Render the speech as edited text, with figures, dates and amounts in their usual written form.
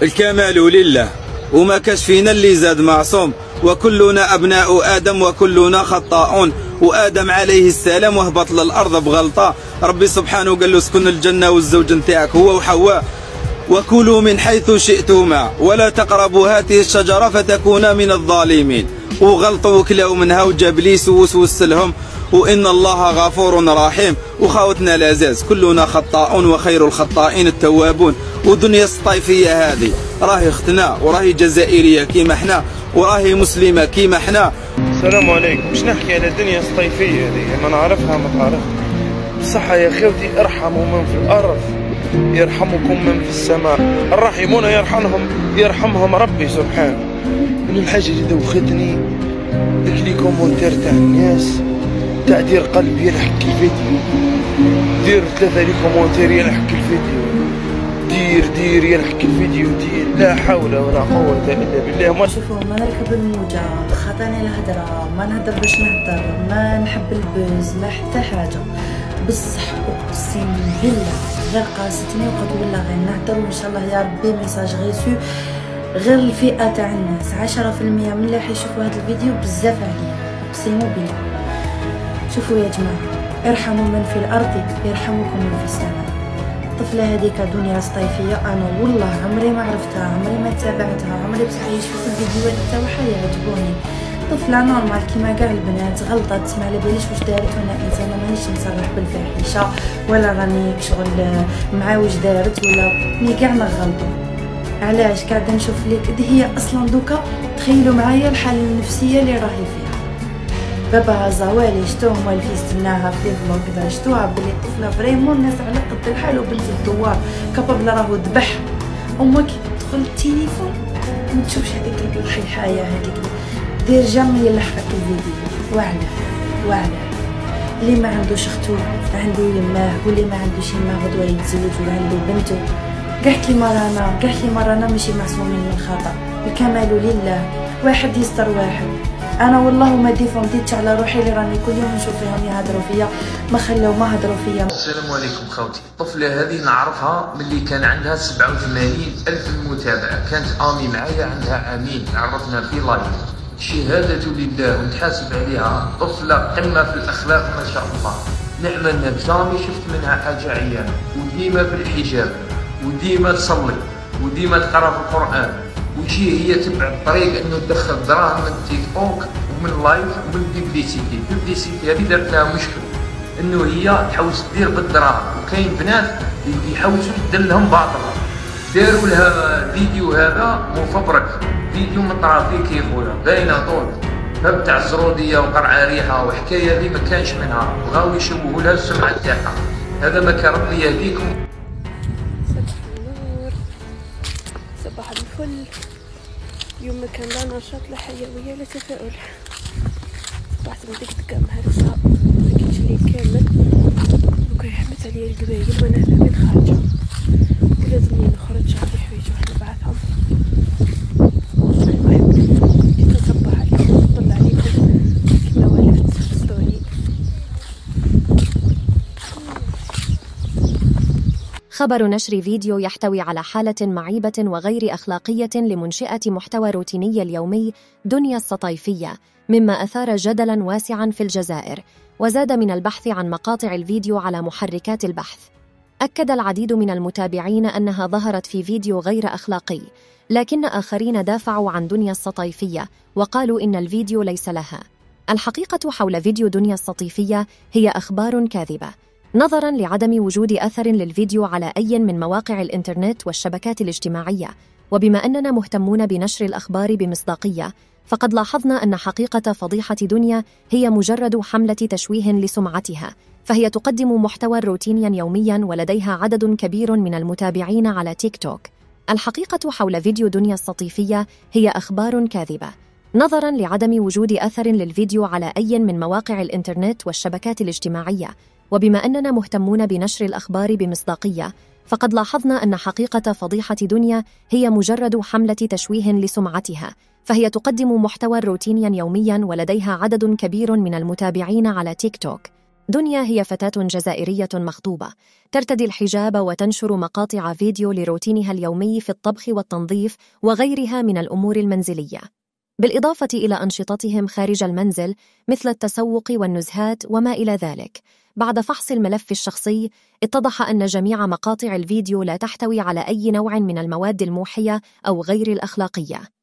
الكمال لله وما كاش فينا اللي زاد معصوم، وكلنا أبناء آدم وكلنا خطاؤون. وآدم عليه السلام وهبط للأرض بغلطة، ربي سبحانه قال له اسكن الجنة والزوج نتاعك هو وحواء، وكلوا من حيث شئتما ولا تقربوا هذه الشجرة فتكونا من الظالمين. وغلطوا وكلاو منها وجا إبليس ووسوس لهم، وإن الله غفور رحيم. وخاوتنا العزاز كلنا خطاؤون وخير الخطائين التوابون. ودنيا الصيفية هذه راهي اختنا وراهي جزائرية كيما احنا وراهي مسلمة كيما احنا. السلام عليكم. باش نحكي على الدنيا الصيفية هذه، ما نعرفها ما تعرفها. بصحة يا خوتي، ارحموا من في الأرض يرحمكم من في السماء. الراحمون يرحمهم ربي سبحانه. من الحاجة اللي دوختني داك لي كومونتير تاع الناس تاع دير قلب يلحق الفيديو، دير 3 لي كومونتير يلحق الفيديو، دير يلحق الفيديو، دير لا حول ولا قوة إلا بالله. شوفوا ما نركب الموجة، خطاني الهدرة، ما نهدر باش نهدر، ما نحب البوز، ما حتى حاجة. بصح اقسم بالله غير قاستني وقد والله غير نهدر، وان شاء الله يا ربي ميساج غيسو غير الفئة تاع الناس 10% من اللي حيشوفوا هذا الفيديو بزاف عليا، اقسم بالله. شوفوا يا جماعة، ارحموا من في الأرض يرحمكم من في السماء. الطفلة هذيك دنيا صيفية، أنا والله عمري ما عرفتها، عمري ما تابعتها، عمري بصح يشوف الفيديوهات تاعها يعجبوني. طفلة نورمال كيما كاع البنات، غلطت ما على باليش واش دارت، وانا انسانة مانيش نصرح بالفاحشة ولا راني شغل مع واش دارت ولا مي كاع نغلطوا. علاش قاعدة نشوف لك هي اصلا دوكا. تخيلوا معايا الحالة النفسية اللي راهي فيها. باباها زوالي شتو هما اللي يستناها في الفلوق كذا، شتوها بلي طفله فريمون الناس على قد الحال وبنت الدوار كابابل راهو ذبح. امك تدخل التليفون ما تشوفش هذيك الحيحايه هذيك دير جامي يلحقك الفيديو. وعلاه اللي ما عندوش اختو عنده يماه، واللي ما عندوش يماه غدوه يتزوج ولا عنده بنته. كاع كيما رانا ماشي معصومين من الخطا، الكمال لله، واحد يستر واحد. انا والله ما ديفونديتش على روحي اللي راني كل يوم نشوف فيهم يهضروا فيا، ما هضروا فيا. السلام عليكم خوتي. الطفله هذه نعرفها ملي كان عندها 87,000 متابعه، كانت امي معايا عندها عامين، عرفنا في لايف. شهاده لله ونتحاسب عليها، طفله قمه في الاخلاق ما شاء الله، نعم النبي. جامي شفت منها حاجه عيانه، وديما بالحجاب، وديما تصلي، وديما تقرا في القران، وتجي هي تبع الطريق انه تدخل دراهم من التيك توك ومن لايف ومن بيبليسيتي. البيبليسيتي هذه دارت لها مشكل، انه هي تحوس تدير بالدراهم، وكاين بنات اللي يحوسوا يدير لهم باطل. داروا لها فيديو هذا مفبرك، فيديو مطرافيك يا خويا، باينه طول تاع الزروديه وقرعه ريحه وحكايه اللي ما كانش منها، بغاو يشوهوا لها السمعه تاعها. هذا ما كان ربي يهديكم. صباح الفل. يوم كان لا نشاط لا حيوية لا تفاؤل. صبحت مدقدقة مهرسة، مكنتش لي كامل، وكيحمت عليا القبايل وانا هنا من خارجة، ولازمني نخرج عندي حوايج واحد نبعثهم. المهم جيت نصبح عليكم ونطل عليكم كيما ولفت في ستوري. خبر نشر فيديو يحتوي على حالة معيبة وغير أخلاقية لمنشئة محتوى روتيني اليومي دنيا السطيفية، مما أثار جدلاً واسعاً في الجزائر، وزاد من البحث عن مقاطع الفيديو على محركات البحث. أكد العديد من المتابعين أنها ظهرت في فيديو غير أخلاقي، لكن آخرين دافعوا عن دنيا السطيفية وقالوا إن الفيديو ليس لها. الحقيقة حول فيديو دنيا السطيفية هي أخبار كاذبة، نظراً لعدم وجود أثر للفيديو على أي من مواقع الإنترنت والشبكات الاجتماعية. وبما أننا مهتمون بنشر الأخبار بمصداقية، فقد لاحظنا أن حقيقة فضيحة دنيا هي مجرد حملة تشويه لسمعتها، فهي تقدم محتوى روتينيا يوميا ولديها عدد كبير من المتابعين على تيك توك. الحقيقة حول فيديو دنيا السطيفية هي أخبار كاذبة، نظراً لعدم وجود أثر للفيديو على أي من مواقع الإنترنت والشبكات الاجتماعية. وبما أننا مهتمون بنشر الأخبار بمصداقية، فقد لاحظنا أن حقيقة فضيحة دنيا هي مجرد حملة تشويه لسمعتها، فهي تقدم محتوى روتينيا يوميا ولديها عدد كبير من المتابعين على تيك توك. دنيا هي فتاة جزائرية مخطوبة ترتدي الحجاب وتنشر مقاطع فيديو لروتينها اليومي في الطبخ والتنظيف وغيرها من الأمور المنزلية، بالإضافة إلى أنشطتهم خارج المنزل مثل التسوق والنزهات وما إلى ذلك. بعد فحص الملف الشخصي اتضح أن جميع مقاطع الفيديو لا تحتوي على أي نوع من المواد الموحية أو غير الأخلاقية.